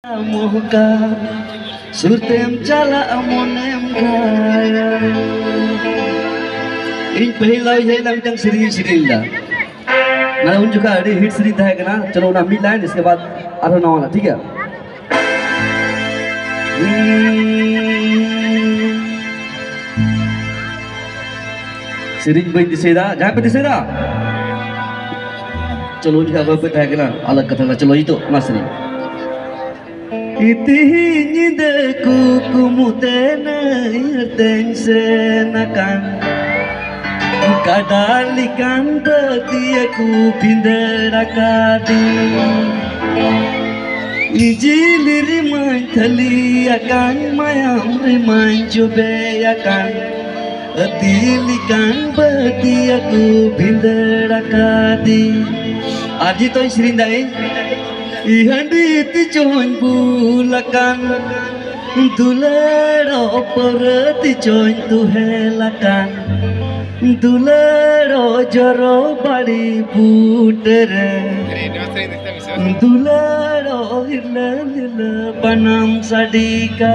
Muka surtem cala amonem kaya इन पहला ये lump जंग सीरीज ला मैं उन चुका है हिट सीरीज है ना चलो ना मिड लाइन इसके बाद आरो ना वाला ठीक है सीरीज बन दिसेदा जहाँ पे दिसेदा चलो उनका अब है ना अलग कथा ना चलो ये तो ना series Itihinyi deku kumutena irteng senakan Kadalikan dadiaku pindarakadi Ijili rimain thali akan mayam rimain jube akan Adilikan badiaku pindarakadi Aji to isrindain Ihandi ti join bulakan Dulero perati join tu helakan Dulero joro badi putere Dulero hila hila panam sadika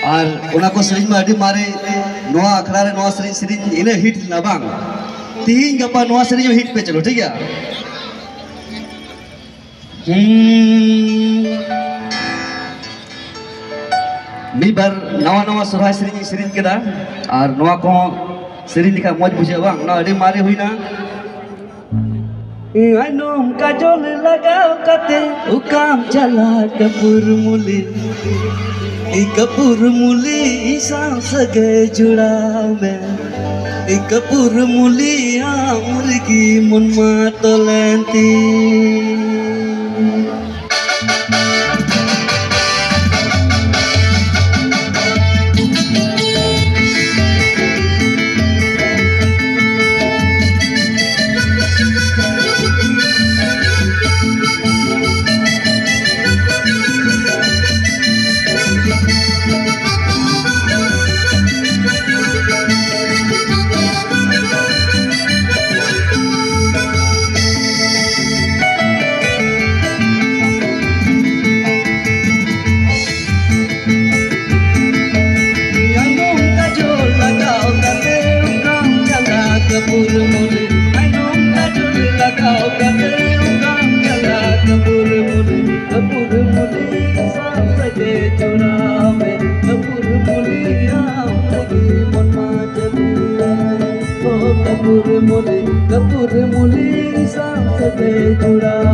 और उना को series में अड़ी मारे नोआ अखड़ा रे नोआ series इने hit ना बांग तीन गप्पा नोआ सीरीज में हिट पे चलो ठीक है मी बार नवा नवा सुरहा सीरीज के दा और नोआ को सीरीज लिखा मौज बुझे बांग ना अड़ी मारे हुई ना आनोम काजल लगाओ कते उकाम चला कपूर मुली कपूर मुली सांस सगे जुड़ा में कपूर मुली मुर्गी मुनमा तोलेंती कपूर मुली सांस दे जुड़ा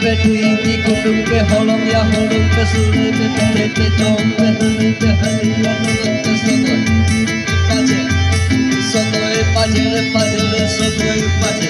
पे ढुई कुटुम के होलम या होलम पे सुरे पे पड़े पे चौम पे हरे पे हरिया नगन पे सगोय पाजे रे पाजे रे सोगोय पाजे